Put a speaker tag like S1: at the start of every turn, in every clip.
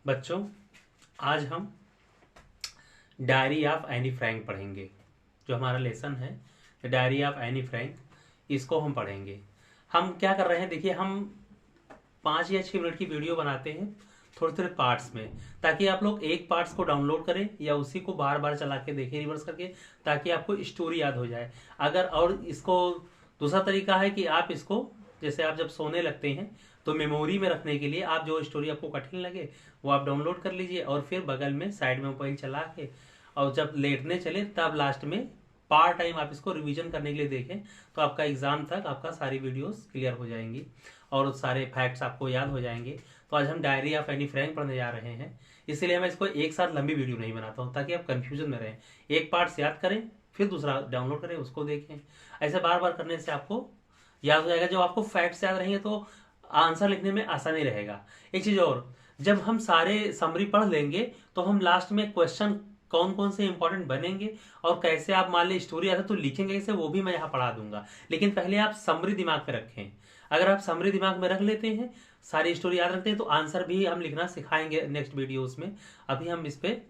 S1: बच्चों, आज हम डायरी ऑफ एनी फ्रैंक पढ़ेंगे। जो हमारा लेसन है the diary of Anne Frank, इसको हम पढ़ेंगे। हम क्या कर रहे हैं, देखिए, हम 5 या 6 मिनट की वीडियो बनाते हैं थोड़े थोड़े पार्ट्स में, ताकि आप लोग एक पार्ट्स को डाउनलोड करें या उसी को बार बार चला के देखें रिवर्स करके, ताकि आपको स्टोरी याद हो जाए। अगर और इसको दूसरा तरीका है कि आप इसको, जैसे आप जब सोने लगते हैं तो मेमोरी में रखने के लिए आप जो स्टोरी आपको कठिन लगे वो आप डाउनलोड कर लीजिए और फिर बगल में साइड में मोबाइल चला के और जब लेटने चले तब लास्ट में पार्ट टाइम आप इसको रिवीजन करने के लिए देखें, तो आपका एग्जाम तक आपका सारी वीडियोस क्लियर हो जाएंगी और सारे फैक्ट्स आपको याद हो जाएंगे। तो आज हम डायरी ऑफ एनी फ्रैंक पढ़ने जा रहे हैं, इसलिए मैं इसको एक साथ लंबी वीडियो नहीं बनाता हूँ ताकि आप कंफ्यूजन में रहें। एक पार्ट याद करें फिर दूसरा डाउनलोड करें, उसको देखें। ऐसे बार बार करने से आपको याद हो जाएगा। जब आपको फैक्ट्स याद रहेंगे तो आंसर लिखने में आसानी रहेगा। एक चीज और, जब हम सारे समरी पढ़ लेंगे तो हम लास्ट में क्वेश्चन कौन कौन से इंपॉर्टेंट बनेंगे और कैसे आप मान ली स्टोरी आता तो लिखेंगे कैसे, वो भी मैं यहाँ पढ़ा दूंगा। लेकिन पहले आप समरी दिमाग में रखें। अगर आप समरी दिमाग में रख लेते हैं, सारी स्टोरी याद रखते हैं, तो आंसर भी हम लिखना सिखाएंगे नेक्स्ट वीडियोस में। अभी हम इस पे,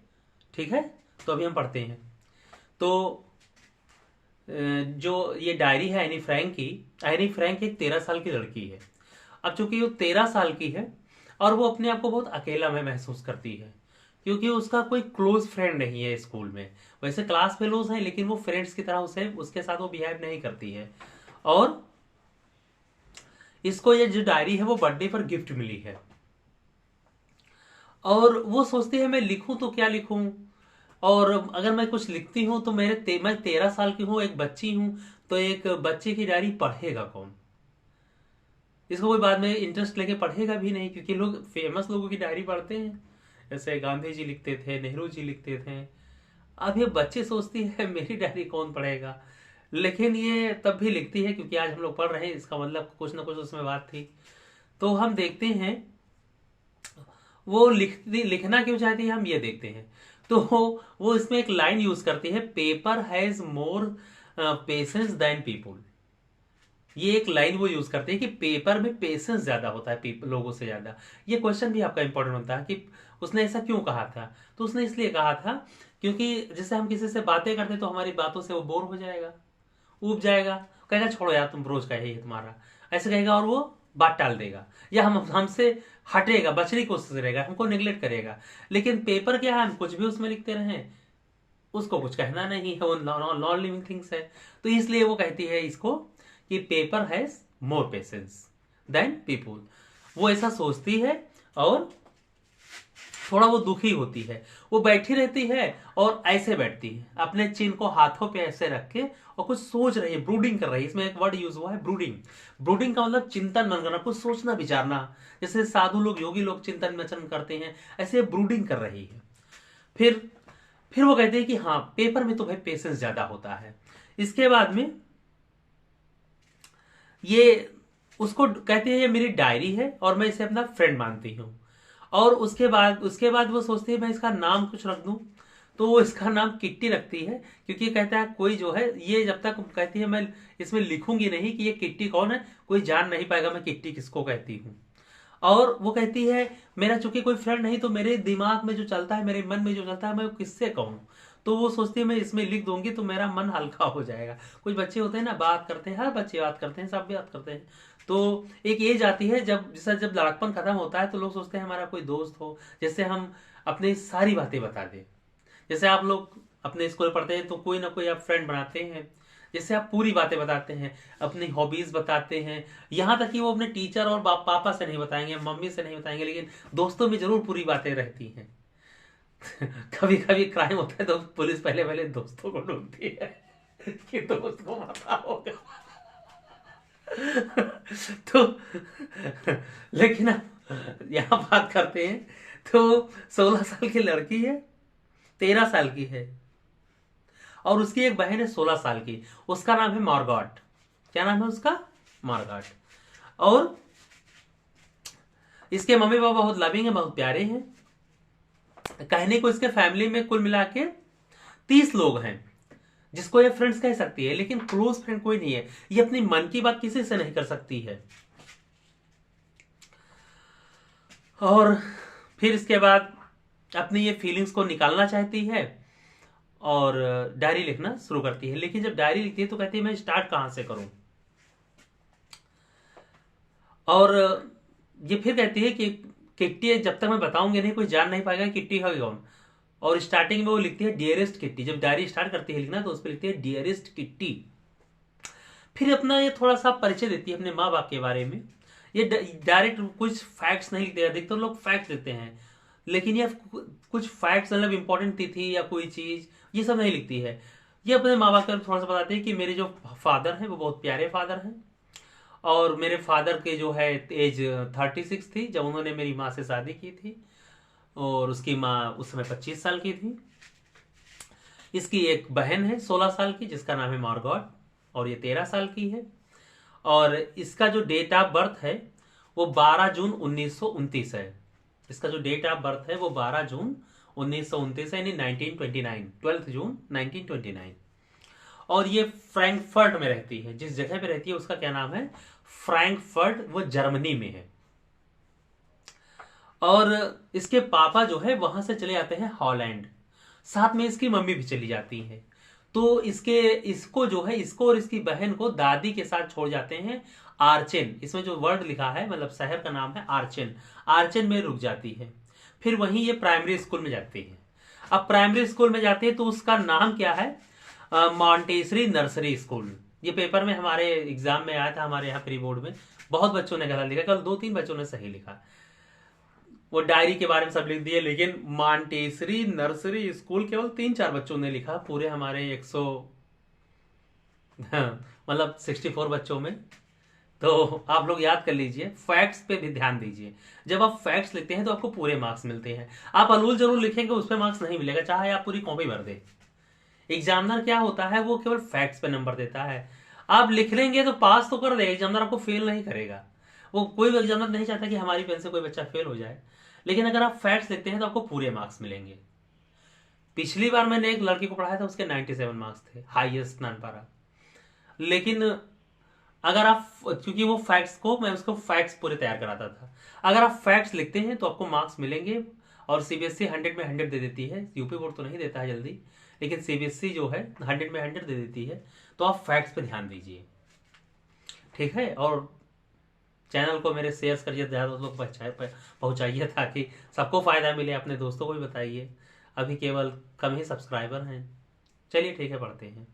S1: ठीक है, तो अभी हम पढ़ते हैं। तो जो ये डायरी है एनी फ्रैंक की, एनी फ्रैंक एक 13 साल की लड़की है। अब चूंकि वो 13 साल की है और वो अपने आप को बहुत अकेला में महसूस करती है, क्योंकि उसका कोई क्लोज फ्रेंड नहीं है स्कूल में। वैसे क्लास फेलोज हैं लेकिन वो फ्रेंड्स की तरह उसके साथ वो बिहेव नहीं करती है। और इसको ये जो डायरी है वो बर्थडे पर गिफ्ट मिली है और वो सोचती है मैं लिखूं तो क्या लिखूं, और अगर मैं कुछ लिखती हूं तो मैं 13 साल की हूं, एक बच्ची हूं, तो एक बच्चे की डायरी पढ़ेगा कौन। इसको कोई बाद में इंटरेस्ट लेके पढ़ेगा भी नहीं, क्योंकि लोग फेमस लोगों की डायरी पढ़ते हैं, जैसे गांधी जी लिखते थे, नेहरू जी लिखते थे। अब ये बच्चे सोचती है मेरी डायरी कौन पढ़ेगा, लेकिन ये तब भी लिखती है क्योंकि आज हम लोग पढ़ रहे हैं, इसका मतलब कुछ ना कुछ उसमें बात थी। तो हम देखते हैं वो लिखना क्यों चाहती है, हम ये देखते हैं। तो वो इसमें एक लाइन यूज करती है, paper has more patience than people. ये एक लाइन वो यूज करते हैं कि पेपर में पेशेंस ज्यादा होता है लोगों से ज्यादा। ये क्वेश्चन भी आपका इंपॉर्टेंट होता है कि उसने ऐसा क्यों कहा था। तो उसने इसलिए कहा था क्योंकि जैसे हम किसी से बातें करते तो हमारी बातों से वो बोर हो जाएगा, ऊब जाएगा, कहेगा छोड़ो यार तुम रोज का ही है तुम्हारा, ऐसे कहेगा और वो बात टाल देगा या हमसे हटेगा, बचने की कोशिश करेगा, हमको निगलेक्ट करेगा। लेकिन पेपर क्या है, हम कुछ भी उसमें लिखते रहें, उसको कुछ कहना नहीं है, वो नॉन लिविंग थिंग्स है। तो इसलिए वो कहती है इसको कि paper has more patience than people. वो ऐसा सोचती है और थोड़ा वो दुखी होती है। वो बैठी रहती है और ऐसे बैठती है अपने चिन को हाथों पे ऐसे रख के और कुछ सोच रही है, ब्रूडिंग कर रही है। इसमें एक वर्ड यूज हुआ है ब्रूडिंग। ब्रूडिंग का मतलब चिंतन मन करना, कुछ सोचना विचारना। जैसे साधु लोग, योगी लोग चिंतन मनन करते हैं, ऐसे ब्रूडिंग कर रही है। फिर वो कहते हैं कि हाँ पेपर में तो भाई पेशेंस ज्यादा होता है। इसके बाद में ये उसको कहते हैं ये मेरी डायरी है और मैं इसे अपना फ्रेंड मानती हूँ। और उसके बाद वो सोचती है मैं इसका नाम कुछ रख दूं, तो वो इसका नाम किट्टी रखती है, क्योंकि कहता है कोई जो है, ये जब तक कहती है मैं इसमें लिखूंगी नहीं कि ये किट्टी कौन है, कोई जान नहीं पाएगा मैं किट्टी किसको कहती हूँ। और वो कहती है मेरा चूंकि कोई फ्रेंड नहीं तो मेरे दिमाग में जो चलता है, मेरे मन में जो चलता है, मैं किससे कहूँ। तो वो सोचती है मैं इसमें लिख दूंगी तो मेरा मन हल्का हो जाएगा। कुछ बच्चे होते हैं ना, बात करते हैं, हर बच्चे बात करते हैं, सब बात करते हैं। तो एक एज आती है जब लड़कपन खत्म होता है तो लोग सोचते हैं हमारा कोई दोस्त हो, जैसे हम अपनी सारी बातें बता दें। जैसे आप लोग अपने स्कूल पढ़ते हैं तो कोई ना कोई आप फ्रेंड बनाते हैं, जैसे आप पूरी बातें बताते हैं, अपनी हॉबीज बताते हैं। यहाँ तक कि वो अपने टीचर और पापा से नहीं बताएंगे, मम्मी से नहीं बताएंगे, लेकिन दोस्तों में जरूर पूरी बातें रहती हैं। कभी कभी क्राइम होता है तो पुलिस पहले पहले दोस्तों को ढूंढती है कि दोस्त को पता होगा। तो लेकिन अब यहाँ बात करते हैं तो 16 साल की लड़की है, 13 साल की है, और उसकी एक बहन है 16 साल की, उसका नाम है मार्गॉट। क्या नाम है उसका? मार्गॉट। और इसके मम्मी पापा बहुत लविंग है, बहुत प्यारे हैं। कहने को इसके फैमिली में कुल मिला के 30 लोग हैं जिसको ये फ्रेंड्स कह सकती है, लेकिन क्लोज फ्रेंड कोई नहीं है। ये अपनी मन की बात किसी से नहीं कर सकती है। और फिर इसके बाद अपनी ये फीलिंग्स को निकालना चाहती है और डायरी लिखना शुरू करती है। लेकिन जब डायरी लिखती है तो कहती है मैं स्टार्ट कहाँ से करूं। और ये फिर कहती है कि किट्टी जब तक मैं बताऊंगी नहीं कोई जान नहीं पाएगा किट्टी है कौन। और स्टार्टिंग में वो लिखती है डियरेस्ट किट्टी। जब डायरी स्टार्ट करती है लिखना तो उस पर लिखती है डियरेस्ट किट्टी। फिर अपना ये थोड़ा सा परिचय देती है अपने माँ बाप के बारे में। ये डायरेक्ट कुछ फैक्ट्स नहीं लिखते, अधिकतर तो लोग फैक्ट्स लिखते हैं, लेकिन ये कुछ फैक्ट्स मतलब इंपॉर्टेंट तिथि या कोई चीज ये सब नहीं लिखती है। ये अपने माँ बाप के थोड़ा सा बताते हैं कि मेरे जो फादर हैं वो बहुत प्यारे फादर हैं, और मेरे फादर के जो है एज 36 थी जब उन्होंने मेरी माँ से शादी की थी, और उसकी माँ उस समय 25 साल की थी। इसकी एक बहन है 16 साल की जिसका नाम है मार्गॉट, और ये 13 साल की है। और इसका जो डेट ऑफ बर्थ है वो 12 जून 1929 है। इसका जो डेट ऑफ बर्थ है वो 12 जून 1929 है, यानी 1929, 12 जून 1929। और ये फ्रैंकफर्ट में रहती है। जिस जगह पे रहती है उसका क्या नाम है, फ्रैंकफर्ट, वो जर्मनी में है। और इसके पापा जो है वहां से चले जाते हैं हॉलैंड, साथ में इसकी मम्मी भी चली जाती है। तो इसको जो है इसको और इसकी बहन को दादी के साथ छोड़ जाते हैं आर्चेन। इसमें जो वर्ड लिखा है मतलब शहर का नाम है आर्चेन। आर्चेन में रुक जाती है। फिर वहीं ये प्राइमरी स्कूल में जाती है। अब प्राइमरी स्कूल में जाती है तो उसका नाम क्या है, मॉन्टेसरी नर्सरी स्कूल। ये पेपर में हमारे एग्जाम में आया था, हमारे यहाँ प्री बोर्ड में। बहुत बच्चों ने गलत लिखा, कल 2-3 बच्चों ने सही लिखा। वो डायरी के बारे में सब लिख दिए, लेकिन मॉन्टेसरी नर्सरी स्कूल केवल 3-4 बच्चों ने लिखा पूरे हमारे 100 मतलब 64 बच्चों में। तो आप लोग याद कर लीजिए, फैक्ट्स पे भी ध्यान दीजिए। जब आप फैक्ट्स लिखते हैं तो आपको पूरे मार्क्स मिलते हैं। आप अलूल जरूर लिखेंगे उस पर मार्क्स नहीं मिलेगा, चाहे आप पूरी कॉपी भर दे। एग्जामिनर क्या होता है, वो केवल फैक्ट्स पे नंबर देता है। आप लिख लेंगे तो पास तो कर देगा एग्जामिनर, आपको फेल नहीं करेगा। वो कोई भी एग्जामिनर नहीं चाहता कि हमारी पेन से कोई बच्चा फेल हो जाए। लेकिन अगर आप फैक्ट्स लिखते हैं तो आपको पूरे मार्क्स मिलेंगे। पिछली बार मैंने एक लड़की को पढ़ाया था, उसके 97 मार्क्स थे, हाईएस्ट नान पारा। लेकिन अगर आप, क्योंकि वो फैक्ट्स को मैं उसको फैक्ट्स पूरे तैयार कराता था, अगर आप फैक्ट्स लिखते हैं तो आपको मार्क्स मिलेंगे। और सीबीएसई 100 में 100 दे देती है, यूपी बोर्ड तो नहीं देता है जल्दी, लेकिन सीबीएसई जो है 100 में 100 दे देती है। तो आप फैक्ट्स पे ध्यान दीजिए, ठीक है। और चैनल को मेरे शेयर करिए, ज़्यादा लोग पहुंचाइए ताकि सबको फायदा मिले। अपने दोस्तों को भी बताइए, अभी केवल कम ही सब्सक्राइबर हैं। चलिए ठीक है, पढ़ते हैं।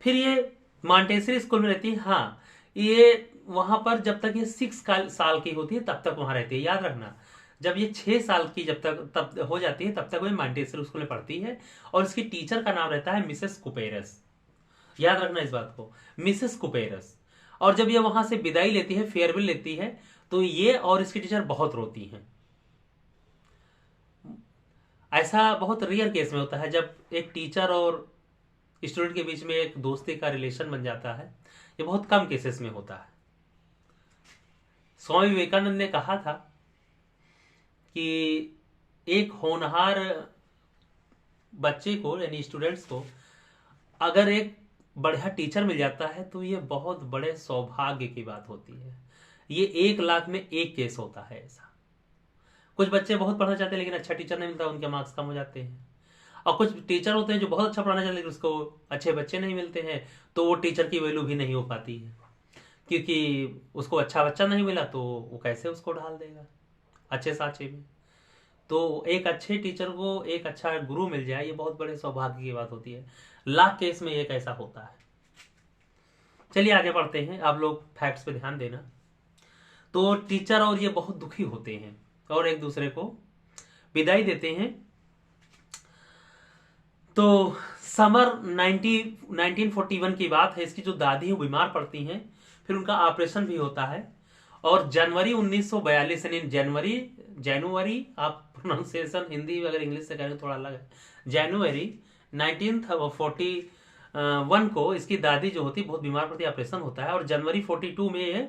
S1: फिर ये मॉन्टेसरी स्कूल में रहती है। हाँ, ये वहां पर जब तक ये 6 साल की होती है तब तक वहां रहती है। याद रखना, जब ये 6 साल की जब तक तब हो जाती है तब तक वो मॉन्टेसरी स्कूल में पढ़ती है। और इसकी टीचर का नाम रहता है मिसेस कुपेरस। याद रखना इस बात को, मिसेस कुपेरस। और जब ये वहां से विदाई लेती है, फेयरवेल लेती है, तो ये और इसकी टीचर बहुत रोती हैं। ऐसा बहुत रेयर केस में होता है जब एक टीचर और स्टूडेंट के बीच में एक दोस्ती का रिलेशन बन जाता है। ये बहुत कम केसेस में होता है। स्वामी विवेकानंद ने कहा था कि एक होनहार बच्चे को यानी स्टूडेंट्स को अगर एक बढ़िया टीचर मिल जाता है तो ये बहुत बड़े सौभाग्य की बात होती है। ये 1 लाख में 1 केस होता है ऐसा। कुछ बच्चे बहुत पढ़ना चाहते हैं लेकिन अच्छा टीचर नहीं मिलता, उनके मार्क्स कम हो जाते हैं। और कुछ टीचर होते हैं जो बहुत अच्छा पढ़ाना चाहते हैं लेकिन उसको अच्छे बच्चे नहीं मिलते हैं, तो वो टीचर की वैल्यू भी नहीं हो पाती है, क्योंकि उसको अच्छा बच्चा नहीं मिला तो वो कैसे उसको ढाल देगा अच्छे साचे में। तो एक अच्छे टीचर को एक अच्छा गुरु मिल जाए, ये बहुत बड़े सौभाग्य की बात होती है। लाख केस में एक ऐसा होता है। चलिए आगे बढ़ते हैं, आप लोग फैक्ट्स पे ध्यान देना। तो टीचर और ये बहुत दुखी होते हैं और एक दूसरे को विदाई देते हैं। तो समर 1941 की बात है। इसकी जो दादी है बीमार पड़ती हैं, फिर उनका ऑपरेशन भी होता है। और जनवरी 1942 यानी जनवरी आप प्रोनाउंसिएशन हिंदी अगर इंग्लिश से करें थोड़ा अलग है, जनवरी 1941 को इसकी दादी जो होती बहुत बीमार पड़ती है, ऑपरेशन होता है। और जनवरी 42 में ये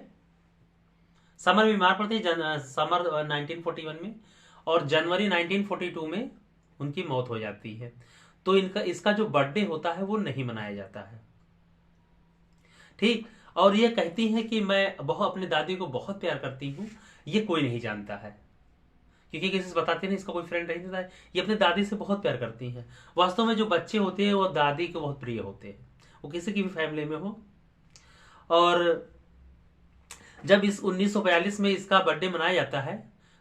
S1: समर बीमार पड़ती है, समर 1941 में, और जनवरी 1942 में उनकी मौत हो जाती है। तो इसका जो बर्थडे होता है वो नहीं मनाया जाता है, ठीक। और ये कहती हैं कि मैं बहुत अपनी दादी को बहुत प्यार करती हूं, ये कोई नहीं जानता है, क्योंकि किसी से बताती नहीं, इसका कोई फ्रेंड नहीं देता है। ये अपनी दादी से बहुत प्यार करती हैं। वास्तव में जो बच्चे होते हैं वो दादी के बहुत प्रिय होते हैं, वो किसी की भी फैमिली में हो। और जब इस 1942 में इसका बर्थडे मनाया जाता है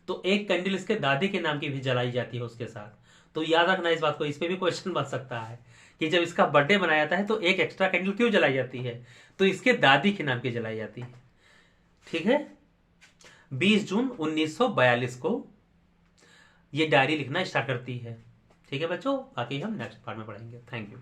S1: तो एक कैंडल इसके दादी के नाम की भी जलाई जाती है उसके साथ। तो याद रखना इस बात को, इस पे भी क्वेश्चन बन सकता है कि जब इसका बर्थडे मनाया जाता है तो एक एक्स्ट्रा कैंडल क्यों जलाई जाती है, तो इसके दादी के नाम की जलाई जाती है। ठीक है, 20 जून 1942 को ये डायरी लिखना स्टार्ट करती है। ठीक है बच्चों, बाकी हम नेक्स्ट पार्ट में पढ़ेंगे। Thank you.